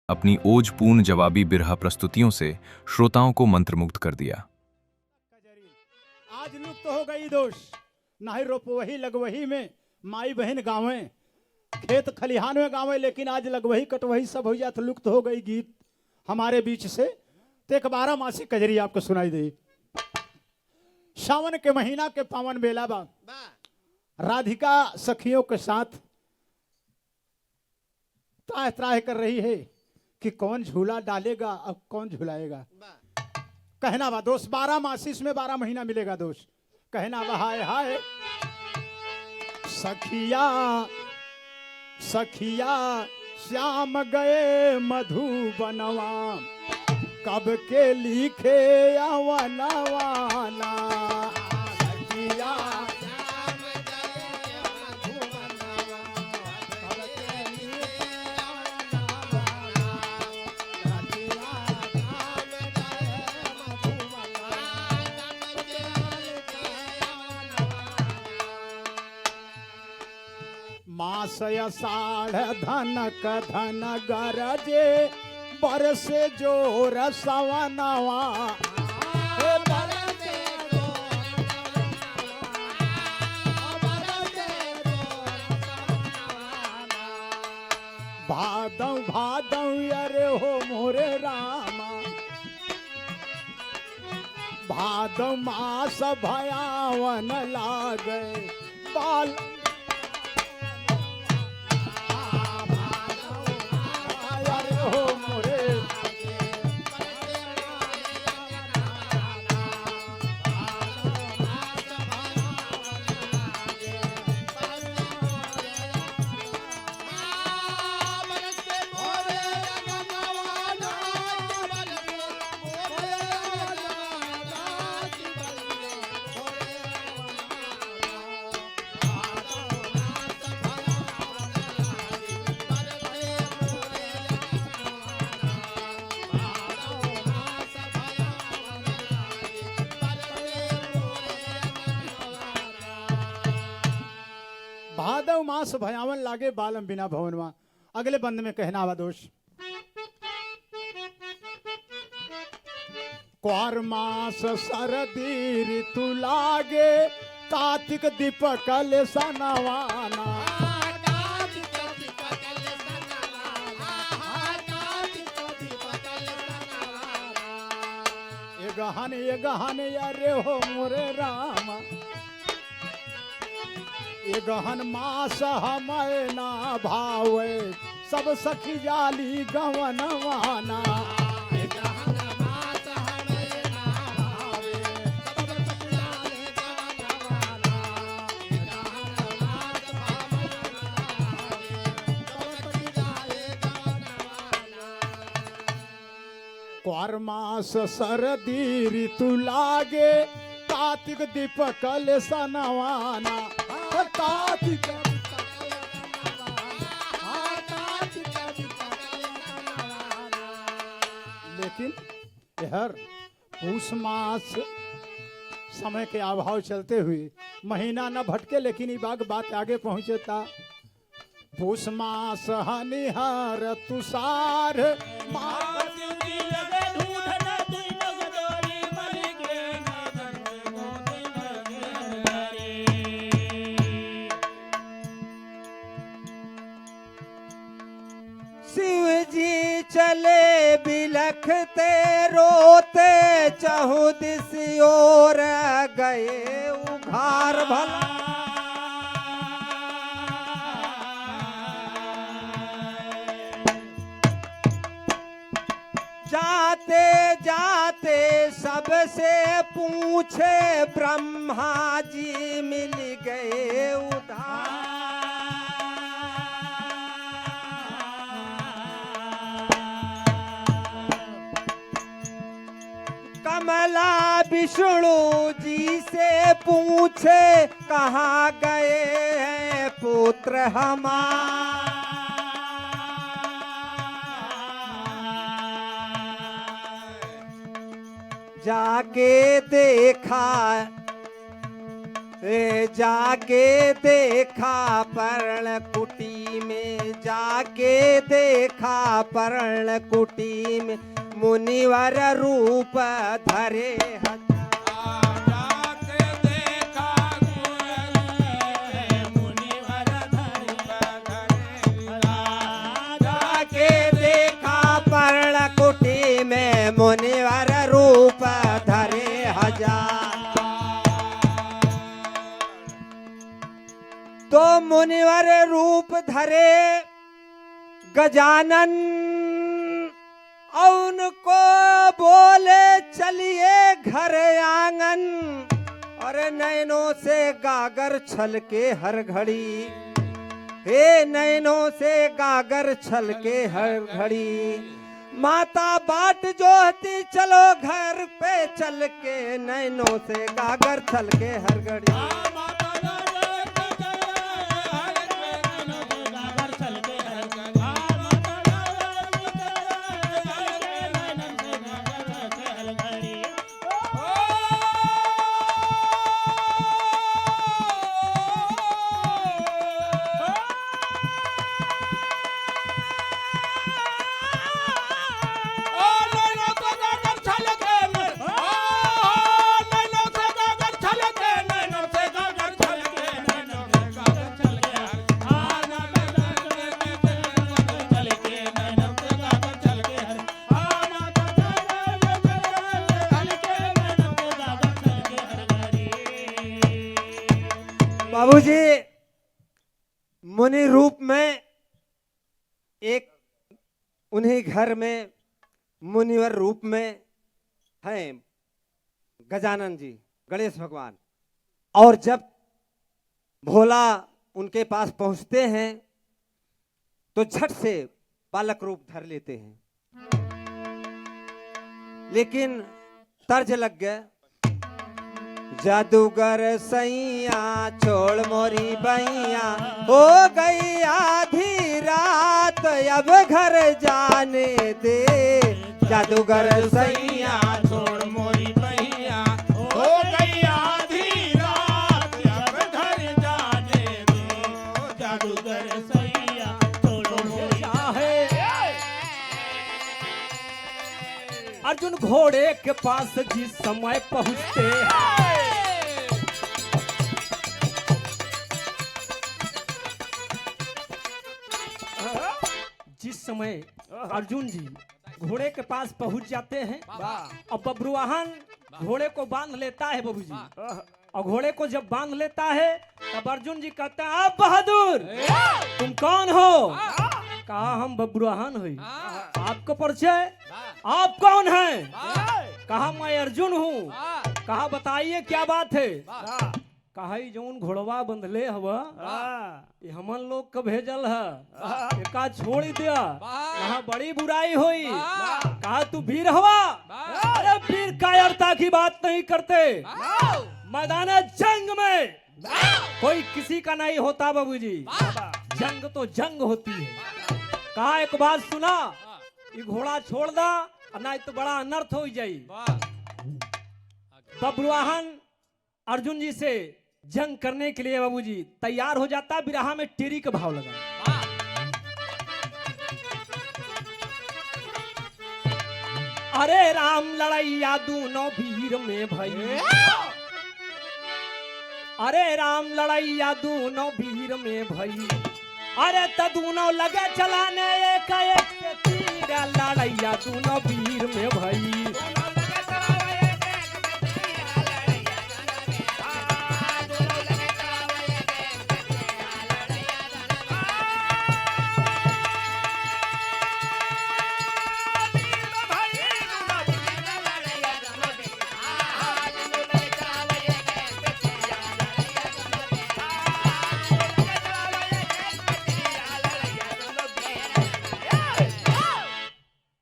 अपनी ओजपूर्ण जवाबी बिरहा प्रस्तुतियों से श्रोताओं को मंत्रमुग्ध कर दिया। आज लुप्त हो गई दोष, नाही रोपवही लगवही में माई बहन गावे, खेत खलिहान में गावे, लेकिन आज लगवही कटवही सब हो जात, लुप्त हो गई गीत हमारे बीच से। तो एक 12 मासी कजरी आपको सुनाई दे। सावन के महीना के पावन बेला बा, राधिका सखियों के साथ त्राह त्राह कर रही है कि कौन झूला डालेगा अब कौन झुलाएगा। कहना बा दोस्त 12 मासी में 12 महीना मिलेगा दोस्त। कहना बा हाय हाय सखिया सखिया श्याम गए मधुबनवा, कब के लिखे अवनवाना। सखिया श्याम गए मधुबनवा, कब के लिखे अवनवाना। सखिया श्याम गए मधुबनवा, कब के लिखे अवनवाना। मासय साढ़ धनक धन गरजे, बरसे जोर सवनवा। भादौ भादौ अरे हो मोरे रामा, भादौ मास भयावन लागे बाल। भादव मास भयावन लागे बालम बिना भवनवा। अगले बंद में कहना आवा दोष। क्वार मास सरदी ऋतु लागे, कार्तिक दीपकल सनवाना। ये गहन अरे हो मोरे रामा, ये गहन मास हमें ना भावे, सब सखी जाली गवनवाना। ये गहन मास हमें ना भावे, सब सखी जाली गवनवाना। ये गहन मास हमें ना भावे, सब सखी जाली गवनवाना। क्वार मास सरदी ऋतु लागे, कार्तिक दीपकल सनवाना। लेकिन हर पूष मास समय के अभाव चलते हुए महीना न भटके, लेकिन ये बात आगे पहुंचता। पूष मास हनिहार तुषार चले बिलखते रोते, चहु दिस ओर गए उघार भला। जाते जाते सबसे पूछे, ब्रह्मा जी मिल गए उधार। कमला विष्णु जी से पूछे, कहाँ गए हैं पुत्र हमारे। जाके देखा जाके देखा पर्ण कुटी में जाके देखा पर्ण कुटी में मुनिवर रूप धरे जाके देखा पर्ण कुटी में मुनिवर रूप धरे हजार। तो मुनिवर रूप धरे गजानन उनको बोले चलिए घर आंगन, और नैनों से गागर छलके हर घड़ी, हे नैनों से गागर छलके हर घड़ी। माता बाट जोहती चलो घर पे चल के, नैनों से गागर छलके हर घड़ी। बाबूजी मुनि रूप में एक उन्हीं घर में मुनिवर रूप में हैं गजानन जी, गणेश भगवान। और जब भोला उनके पास पहुंचते हैं तो झट से बालक रूप धर लेते हैं, लेकिन तर्ज लग गया। जादूगर सैया छोड़ मोरी बैया, हो गई आधी रात अब घर जाने दे। जादूगर सैया छोड़ मोरी बैया, हो गई आधी रात अब घर जाने दे। जादूगर सैया छोड़ो मोरी अर्जुन घोड़े के पास जिस समय पहुंचते, जिस समय अर्जुन जी घोड़े के पास पहुंच जाते हैं और बब्रुवाहन घोड़े को बांध लेता है बाबू जी। और घोड़े को जब बांध लेता है तब अर्जुन जी कहते हैं आप बहादुर तुम कौन हो? कहा हम बब्रुवाहन हुई। आपको परिचय? आप कौन हैं? कहा मैं अर्जुन हूँ। कहा बताइए क्या बात है? कहा जौन घोड़वा बंधले हवा ये हमन लोग का भेजल है, का छोड़ दिया, कहा बड़ी बुराई हुई। कहा तू वीर हवा? अरे वीर कायरता की बात नहीं करते, मैदान जंग में कोई किसी का नहीं होता बाबूजी, जंग तो जंग होती है। कहा एक बात सुना, ये घोड़ा छोड़ दा नहीं तो बड़ा अनर्थ हो जाई। बब्रुवाहन अर्जुन जी से जंग करने के लिए बाबूजी तैयार हो जाता। बिरहा में टेरी का भाव लगा। अरे राम लड़ैया दूनों वीर में भई, अरे राम लड़ैया दूनों वीर में भई। अरे त दूनों लगे चलाने एक एक से तीर, लड़ैया दूनों वीर में भई।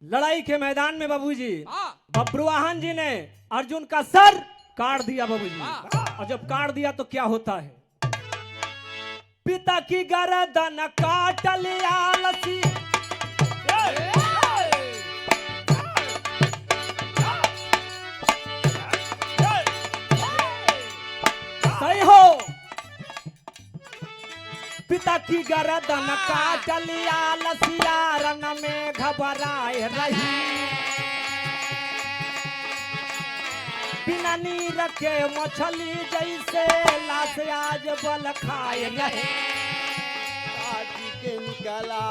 लड़ाई के मैदान में बाबूजी बब्रुवाहन जी ने अर्जुन का सर काट दिया बाबूजी। और जब काट दिया तो क्या होता है? पिता की गर्दन काट लिया लसी, सही हो। पिता की गर्दन काट लिया लसिया रन में घबराए रही बिना नीर के मछली जैसे लाश आज बल खाए रहे काटी के निकला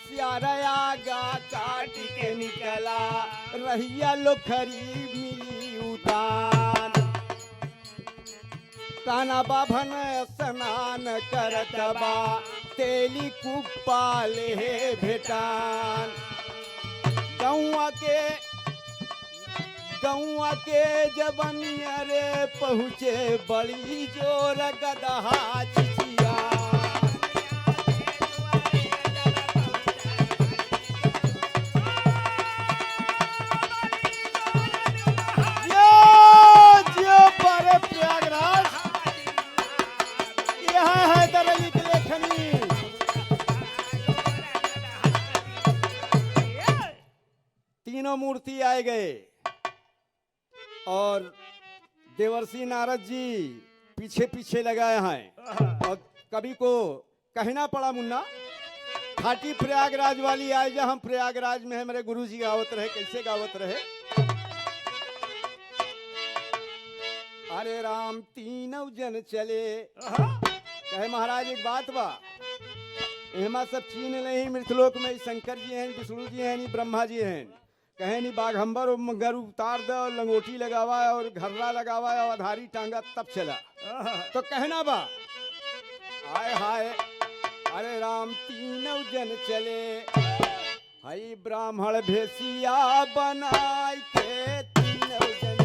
सियारा आगा काटी के निकला रहिया लोखरी मिली उतान काना बाभन स्नान करत बा तेली कुप्पा ले भेटान गौआ के जबनिया रे पहुँचे बड़ी जोर गदहा चिचिया जियो पर प्रयागराज यह है दरली के लेखनी तीनों मूर्ति आए गए और देवर्षि नारद जी पीछे पीछे लगाए हैं और कवि को कहना पड़ा मुन्ना खाटी प्रयागराज वाली आए जहाँ हम प्रयागराज में है मेरे गुरु जी गावत रहे कैसे गावत रहे अरे राम तीनों जन चले कहे महाराज एक बात बा एमा सब चीन नहीं मृतलोक में शंकर जी हैं विष्णु जी हैं ब्रह्मा जी हैं कहे नहीं बाघंबर और गर उतार दे और लंगोटी लगावा और घर्रा लगावा और आधारी टांगा तब चला तो कहना बा हाय हाय अरे राम तीनों जन चले हई ब्राह्मण भेसिया बनाए के तीनों जन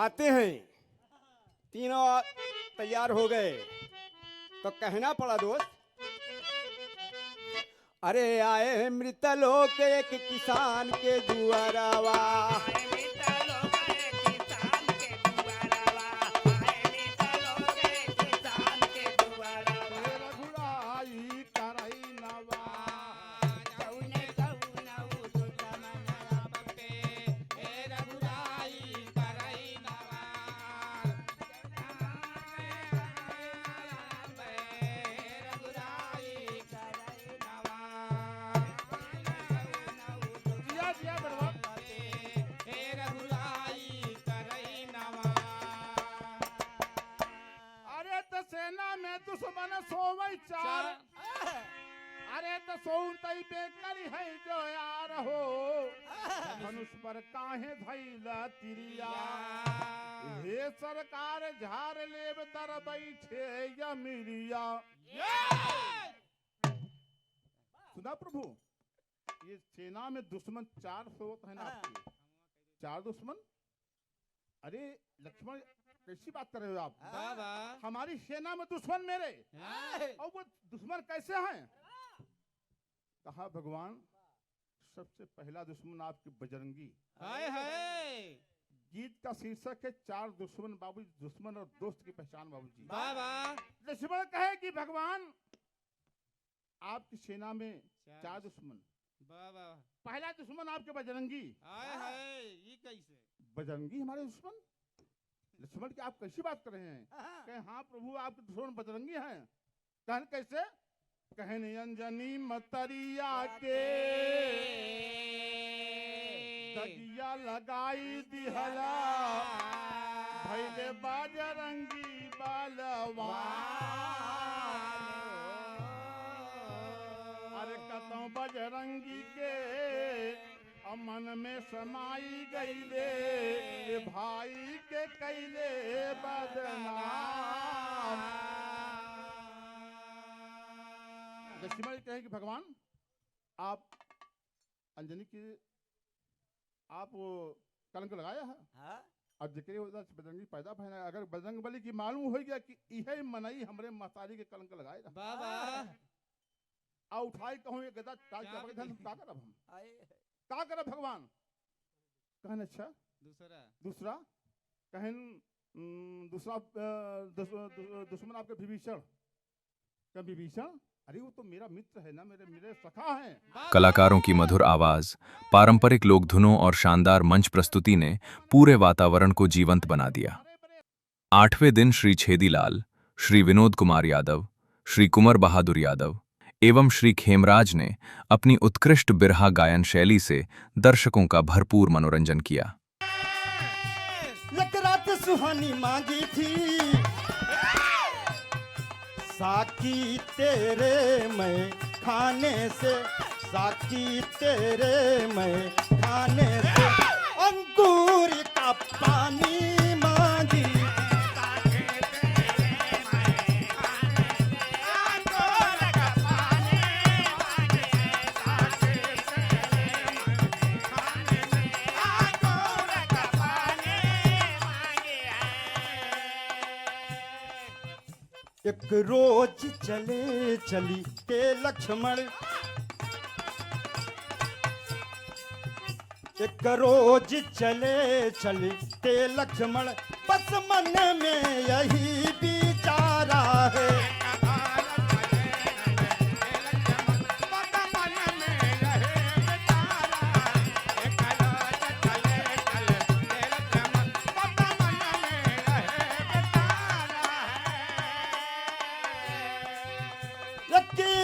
आते हैं तीनों तैयार हो गए तो कहना पड़ा दोस्त अरे आए मृतलोक एक किसान के दुआरावा दुश्मन सोवई चार अरे तो सोऊं तई बेकर है जो यार हो धनुष पर काहे धैला तिरिया हे सरकार झार लेब तर बैठे या मिरिया सुना प्रभु ये सेना में दुश्मन 4 सोवत है ना आपके 4 दुश्मन अरे लक्ष्मण कैसी बात कर रहे हो आप बाबा हमारी सेना में दुश्मन मेरे और वो दुश्मन कैसे हैं कहा भगवान सबसे पहला दुश्मन आपके बजरंगी हाय हाय गीत का शीर्षक है 4 दुश्मन बाबू दुश्मन और दोस्त की पहचान बाबूजी बाबा लक्ष्मण कहे कि भगवान आपकी सेना में 4 दुश्मन बाबा पहला दुश्मन आपके बजरंगी हाय हाय ये कैसे बजरंगी हमारे दुश्मन लक्ष्मण की आप कैसी बात कर रहे हैं कहे हाँ प्रभु आपके दुश्मन बजरंगी हैं कहन कैसे कहे अंजनी मतरिया के दगिया लगाई दिहला भैले बजरंगी बालवा अरे कतों बजरंगी के अमन में समाई गईले भाई के कैले बदनाम लक्ष्मण कहे कि भगवान आप अंजनी की आप वो कलंक लगाया है हाँ? और जिक्र होता बजरंगी पैदा भैया अगर बजरंग बली की मालूम हो गया कि यह मनई हमरे महतारी के कलंक लगाए बाबा आ उठाई कहूँ ये गदा टाल के अपने धन का करब हम आए का करब भगवान कहन अच्छा दूसरा कहन दूसरा दुश्मन आपके विभीषण क्या विभीषण अरे वो तो मेरा मित्र है ना मेरे सखा हैं। कलाकारों की मधुर आवाज, पारंपरिक लोक धुनों और शानदार मंच प्रस्तुति ने पूरे वातावरण को जीवंत बना दिया। 8वें दिन श्री छेदीलाल, श्री विनोद कुमार यादव, श्री कुंवर बहादुर यादव एवं श्री खेमराज ने अपनी उत्कृष्ट बिरहा गायन शैली से दर्शकों का भरपूर मनोरंजन किया। एक रात सुहानी मांगी थी साकी तेरे मैं खाने से, साकी तेरे मैं खाने से अंगूर का पानी मांगी। एक रोज चले चली के लक्ष्मण, एक रोज चले चली के लक्ष्मण, बस मन में यही विचारा है।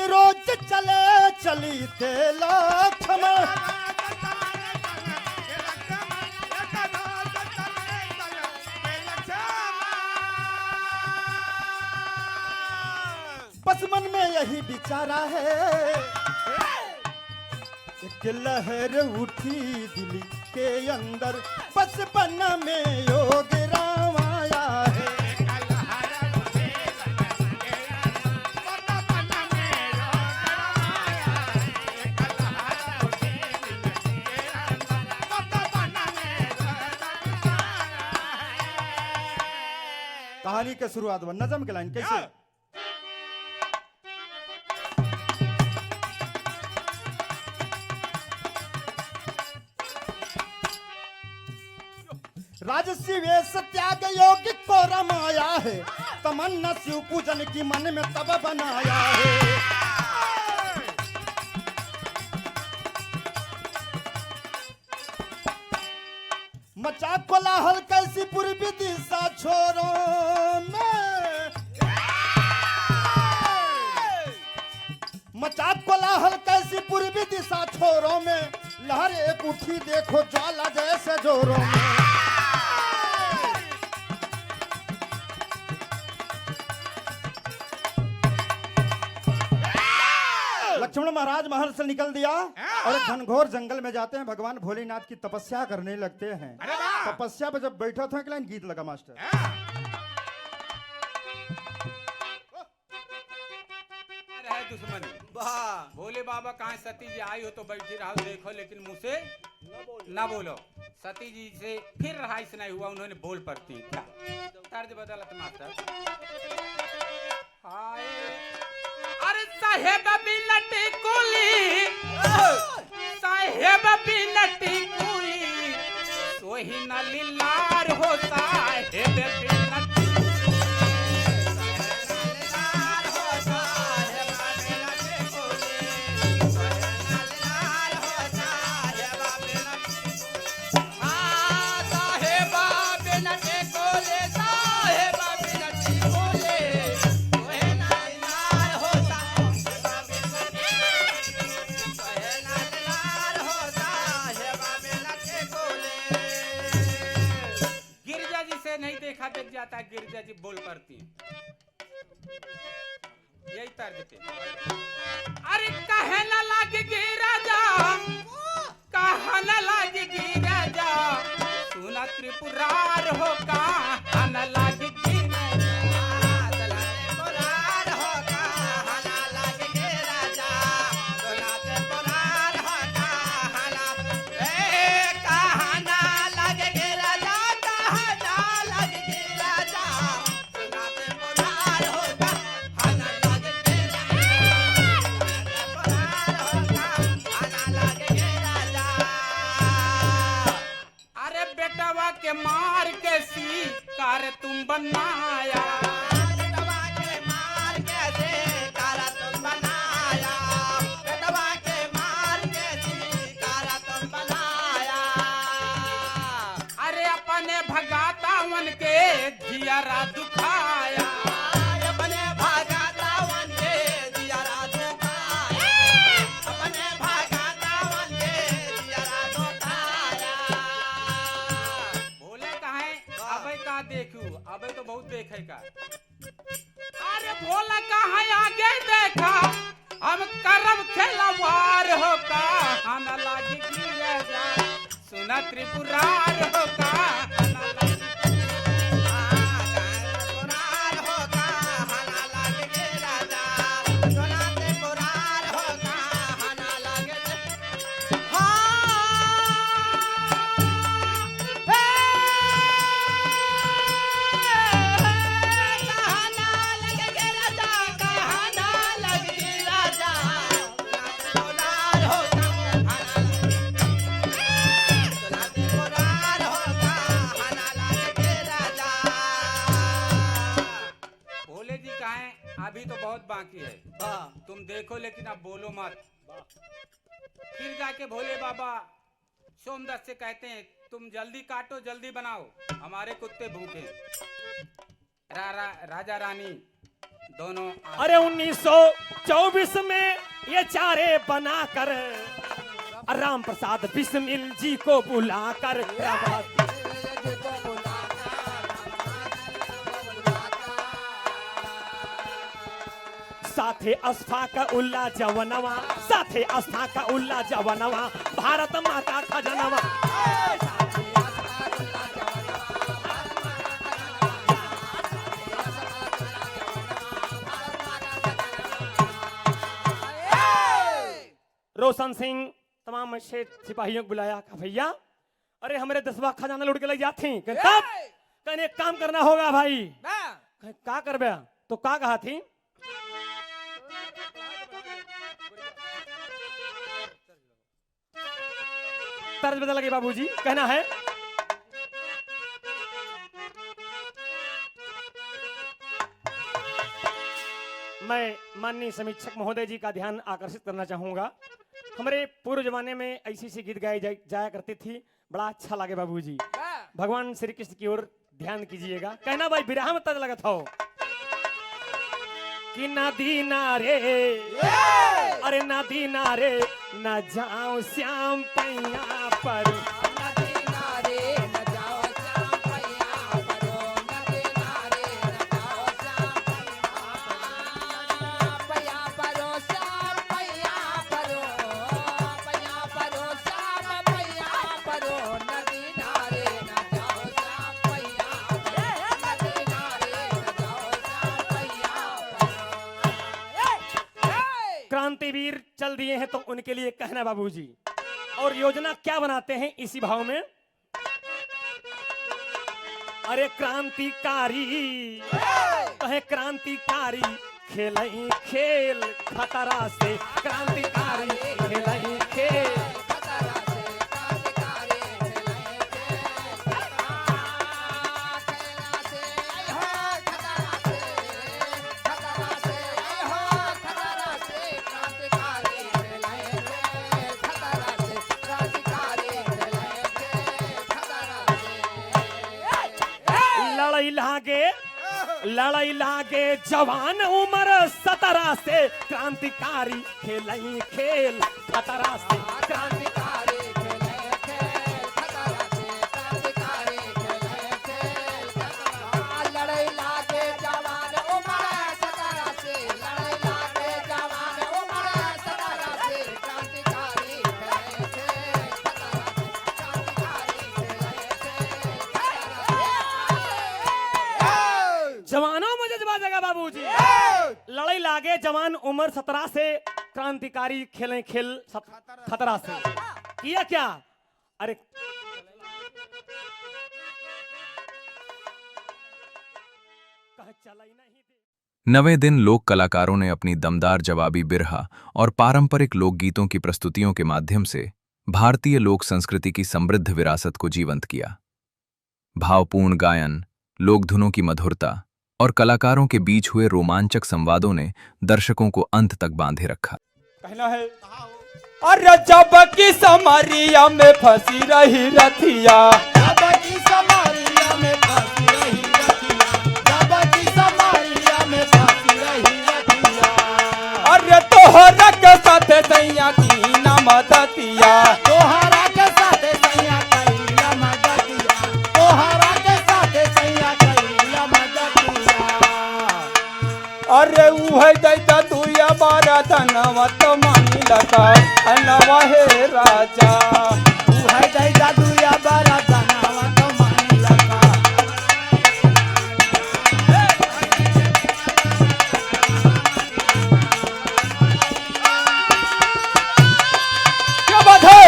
रोज चले चली थे लक्ष्मण, बस मन में यही विचारा है। एक लहर उठी दिल के अंदर, बस बन में योग राम आया है। कहानी के शुरुआत में नजम के लाइन कैसे? राजसी वेश त्याग योगिक को रमाया है, तमन्ना शिव पूजन की मन में तब बनाया है। मचा कोलाहल कैसी पूर्वी दिशा छोरों में, मचा कोलाहल कैसी पूर्वी दिशा छोरों में, लहर एक उठी देखो ज्वाला जैसे जोरों में। लक्ष्मण महाराज महल से निकल दिया और एक घनघोर जंगल में जाते हैं। भगवान भोलेनाथ की तपस्या करने लगते हैं। तपस्या पे जब बैठा था एक लाइन गीत लगा मास्टर। है दुश्मनी भोले बाबा कहाँ सती जी आई हो तो बैठी रहो देखो, लेकिन मुँह से न बोलो। सती जी से फिर रहाइश नहीं हुआ, उन्होंने बोल पड़ती क्या तर्ज बदला तो मास्टर। हाय अरे साहेब बिलटी कुली, साहेब बिलटी कुली, सोही न लीलार हो साहेब बिलटी। नहीं देखा देख जाता है, गिरजा जी बोल पड़ती यही तर्ज पे। अरे कहे न लागे राजा, कहा न लागे राजा, सुना त्रिपुरार हो कहा न लागे तुम बनाया। बेटवा के मार कैसे कारा तुम बनाया, बेटवा के मार कैसे कारा तुम बनाया। अरे अपने भगातावन के जियरा दुखाया। अपने भागातावन के जियरा दुखाया, अपने भागातावन के जियरा दुखाया। बोले कहे अबे का देखू, अबे तो बहुत देखे का। अरे बोला कहे आगे देखा, हम करम खेलवार हो का, हम लागी गिर जा, सुना त्रिपुरार हो का, हम लागी पुरार होगा हना लगे राजा, सोनाते पुरार होगा हना लगे। कहना लगे राजा, कहना लगे राजा, पुरार होगा सोनाते पुरार होगा हना लगे राजा। भोले जी कहे अभी तो बहुत बाकी है, तुम देखो लेकिन अब बोलो मत। फिर जाके भोले बाबा सोमदत्त से कहते हैं तुम जल्दी काटो जल्दी बनाओ, हमारे कुत्ते भूखे। राजा रानी दोनों अरे 1924 में ये चारे बनाकर राम प्रसाद बिस्मिल जी को बुलाकर साथे अस्फा का उल्ला जवनवा, साथे अस्फा का उल्ला जवनवा, भारत माता का जनवा। रोशन सिंह तमाम शेठ सिपाहियों को बुलाया, कहा भैया अरे हमारे 10वां खजाना लूट के ले जाती, तब कहने एक काम करना होगा भाई। कहे, का करबे तो का कहा थी? तर्ज बदल गई बाबूजी, कहना है मैं माननीय समीक्षक महोदय जी का ध्यान आकर्षित करना चाहूंगा। हमारे पूर्व जमाने में ऐसी सी गीत गाई जाया करती थी, बड़ा अच्छा लगे बाबूजी। भगवान श्री कृष्ण की ओर ध्यान कीजिएगा। कहना भाई विराह में तज लगत हो कि नदी नारे, अरे नदी नारे न जाओ श्याम पैया पर, नदी नारे न जाओ श्याम पैया परो, नदी नारे न जाओ श्याम पैया परो, श्याम पैया परो, पैया परो श्याम पैया परो, नदी नारे न जाओ श्याम पैया परो, नदी नारे न जाओ श्याम पैया परो। क्रांतिवीर चल दिए हैं तो उनके लिए कहना बाबूजी। और योजना क्या बनाते हैं इसी भाव में? अरे क्रांतिकारी कहे क्रांतिकारी खेलई खेल खतरा से, क्रांतिकारी खेलई खेल खतरा से, क्रांतिकारी खेलई खेल, खेला से आई हो खतरा से, खतरा से आई हो खतरा से, क्रांतिकारी खेलई खेल, खतरा से, क्रांतिकारी खेलई खेल, खतरा से। लड़ाई लागे जवान उम्र 17 से, क्रांतिकारी खेलई खेल खतरा से, क्रांतिकारी खेलई खेल, खतरा से, क्रांतिकारी खेलई खेल, खतरा। लड़ाई लागे जवान उम्र 17 से, लड़ाई लागे जवान उम्र 17 से, क्रांतिकारी खेलई खेल, खतरा से, क्रांतिकारी खेलई खेल, खतरा से। जवानों में जज्बा जगा बाबूजी। लड़ाई लागे जवान उम्र 17 से, क्रांतिकारी खेलें खेल खतरा से। किया क्या? अरे चला ही नहीं। 9वें दिन लोक कलाकारों ने अपनी दमदार जवाबी बिरहा और पारंपरिक लोकगीतों की प्रस्तुतियों के माध्यम से भारतीय लोक संस्कृति की समृद्ध विरासत को जीवंत किया। भावपूर्ण गायन, लोकधुनों की मधुरता और कलाकारों के बीच हुए रोमांचक संवादों ने दर्शकों को अंत तक बांधे रखा। कहना है अरे जब की समरिया में फंसी रही रथिया, अरे तोहरा के साथ सैया की न मदतिया, तोहरा के साथ सैया कैला मदतिया, तोहरा के साथ सैया कैला मदतिया। अरे उहे दैता तुया बारा धनवा तो मानी लगा अनवा हे राजा, तू है दैदा दुया बड़ा धनवा तो मानी लगा। क्या बात है।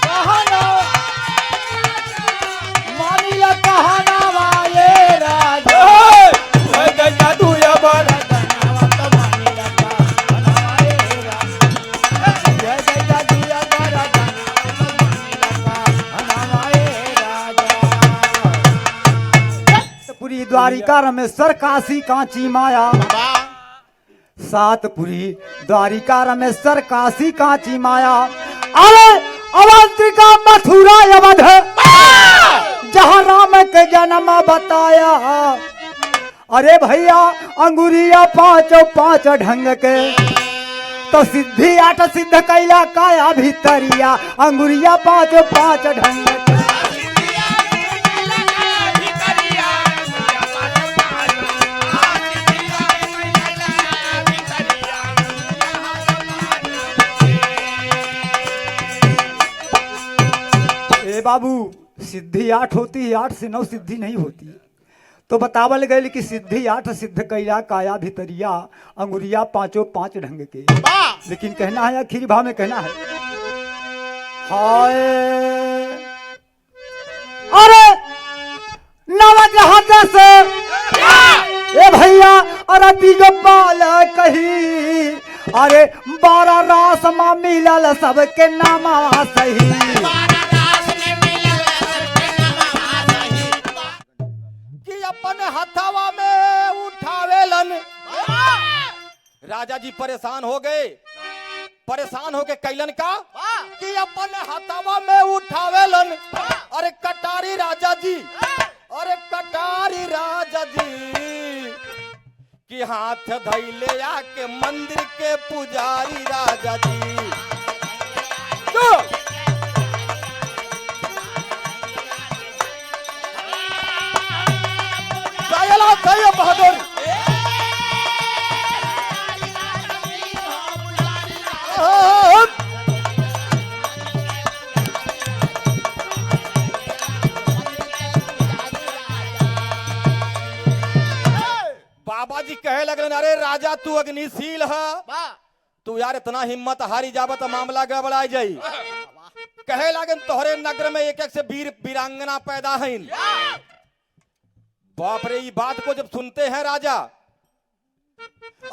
कहना मानी ला कहना वाले राजा, उहे दैता तुया बारा धनवा तो मानी लगा हनवाए राजा। जय दैदा दुया बड़ा धनवा तो मानी लगा हनवाए राजा। पूरी द्वारिका रमेश्वर काशी कांची माया, सातपुरी द्वारिका रमेश्वर काशी कांची माया। अरे अवंतिका मथुरा अवध जहाँ राम के जन्म बताया। अरे भैया अंगुरिया पांचों पांच ढंग के, तो सिद्धि आठ सिद्ध कैला काया भीतरिया, अंगुरिया पांचों पांच ढंग के। ए बाबू सिद्धि आठ होती है, 8 से 9 सिद्धि नहीं होती। तो बतावल गए कि सिद्धि आठ सिद्ध कैला काया भितरिया, अंगुरिया पांचों पांच ढंग के। लेकिन कहना है आखिरी भाव में कहना है हाय अरे नवजहां से ए भैया अरे बिगपाल कही, अरे 12 रास माँ मिलल सबके नामा सही। कि अपन हथवा में उठावेलन, राजा जी परेशान हो गए, परेशान हो के कैलन का कि अपन हथवा में उठावेलन। अरे कटारी राजा जी, अरे कटारी राजा जी, कि हाथ धैले आके मंदिर के पुजारी राजा जी। जो सायला साया बहादुर, बाबा जी कहे लगलन अरे राजा तू अग्निशील है, तू यार इतना हिम्मत हारी जाबत मामला गड़बड़ा जाई। कहे लगन तोहरे नगर में एक एक से वीर वीरांगना पैदा है। बाप रे ये बात को जब सुनते हैं राजा,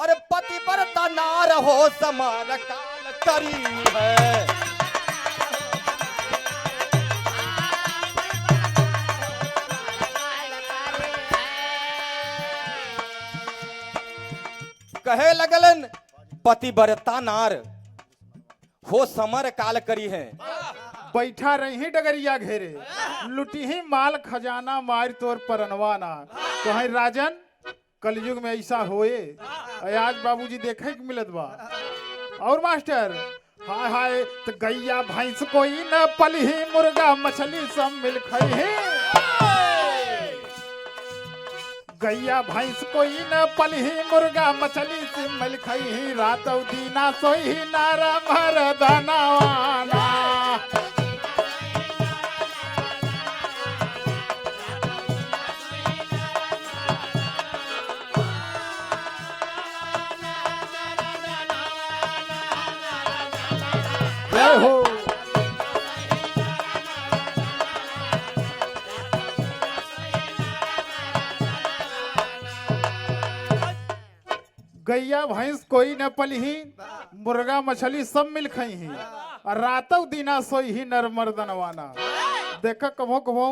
अरे पति पर नार हो समार काल करी है। कहे लगलन पति बरता नार हो समर काल करी है। बैठा रही डगरिया घेरे, लुटी ही माल खजाना मार तोर परनवाना। तो है राजन कलयुग में ऐसा होए, आज बाबूजी देखे के मिलत बा। और मास्टर हाय हाय तो गैया भैंस कोई न पलही, मुर्गा मछली सब मिल खई। गैया भैंस कोई न पलही, मुर्गा मछली से मिल खई। रात दीना सोई नारा मर दनावाना। जय हो। गैया भैंस कोई न पलही, मुर्गा मछली सब मिल खई। और रातों दिना सोई ही नर मर्दनवाना। देखा कभो कभो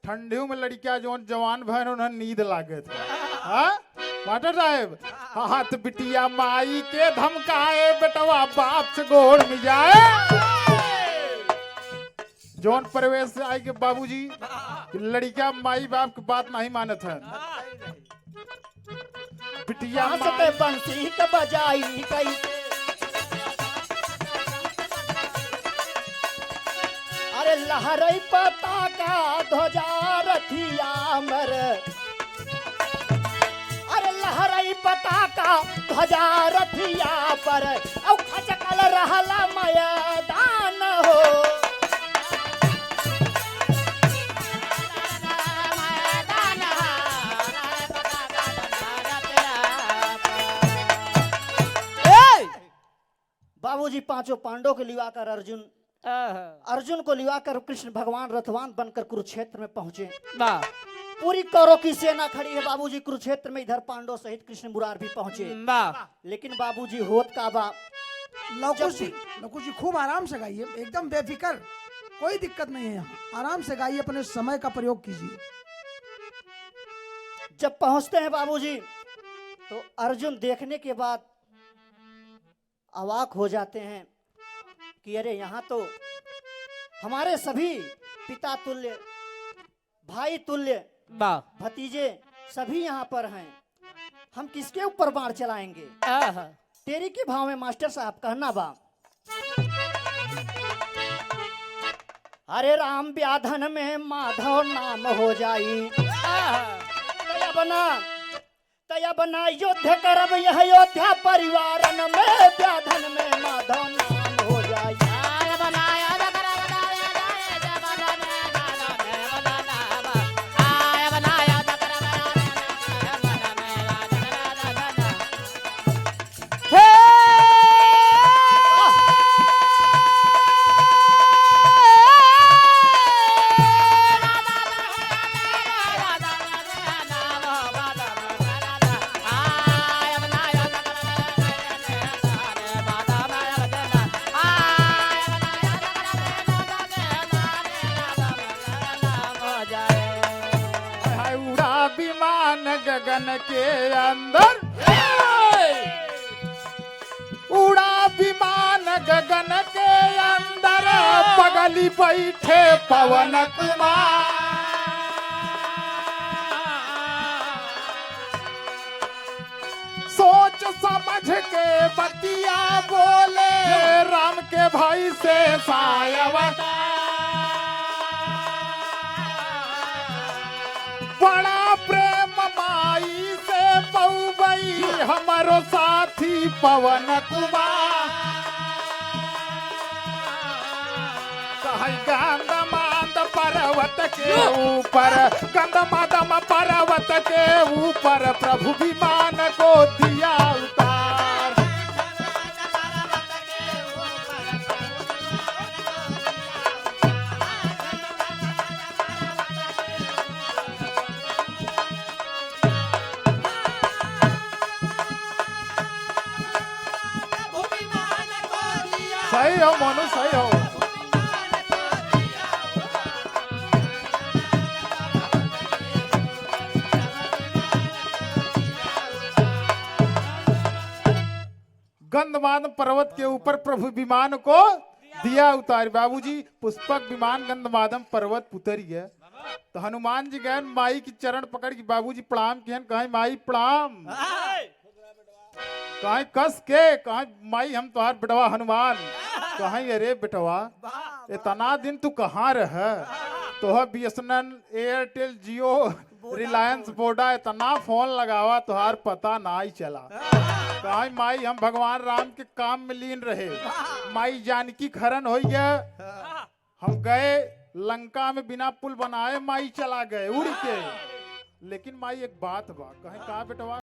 ठंडियों में लड़कियां जो जवान भैन उन्हें नींद लागे थे। हाँ मास्टर साहब, हाथ बिटिया माई के धमकाए, बेटवा बाप से गोड़ में जाए। जौन परिवेश से आए के बाबूजी लड़कियां माई बाप की बात नहीं मानत है। बिटिया हंसते बंसी के बजाई गई, अरे लहरई पताका ध्वजा रथिया मर, अरे लहरई पताका ध्वजा रथिया पर, औ खचकल रहला मैदान हो। बाबूजी पांचों पांडवों को लिवाकर अर्जुन को लिवाकर कृष्ण भगवान रथवान बनकर कुरुक्षेत्र में पहुंचे। पूरी कौरव की सेना खड़ी है बाबूजी कुरुक्षेत्र में, इधर पांडव सहित कृष्ण मुरार भी पहुंचे। लेकिन बाबूजी होत का बा, लवकुश जी खूब आराम से गाइए, एकदम बेफिक्र, कोई दिक्कत नहीं है यहाँ, आराम से गाइए, अपने समय का प्रयोग कीजिए। जब पहुंचते हैं बाबूजी तो अर्जुन देखने के बाद अवाक हो जाते हैं कि अरे यहाँ तो हमारे सभी पिता तुल्य, भाई तुल्य, भतीजे सभी यहाँ पर हैं, हम किसके ऊपर बाण चलाएंगे? तेरी के भाव में मास्टर साहब कहना बा, अरे राम व्याधन में माधव नाम हो जाई, तया बना युद्ध करब यह योद्धा परिवारन में, व्याधन में माधव नाम हो जाई। गगन के अंदर उड़ा विमान, गगन के अंदर पगली बैठे पवन कुमार। सोच समझ के बतिया बोले, राम के भाई से सायवता, बड़ा प्रेम माई से पौबई हमारो साथी पवन कुमार। कहीं गंधमाद पर्वत के ऊपर, गंधमादम पर्वत के ऊपर प्रभु विमान को दिया उतार। सही हो मोनू, सही हो। गंधमादन पर्वत के ऊपर प्रभु विमान को दिया उतार। बाबूजी पुष्पक विमान गंधमादन पर्वत उतरी है तो हनुमान जी गए माई की चरण पकड़ के, बाबूजी प्रणाम किहन, कहे माई प्रणाम, कहीं कस के, कहीं माई हम तुम्हार बेटवा हनुमान, कहीं अरे बेटवा इतना दिन तू कहाँ रह, तो BSNL, एयरटेल, जियो, रिलायंस, वोडा इतना फोन लगावा तुहार पता ना ही चला। कहीं माई हम भगवान राम के काम में लीन रहे, माई जानकी खरन हो गया, हम गए लंका में बिना पुल बनाए माई चला गए उड़ के। लेकिन माई एक बात बा, कहीं कहा बेटवा,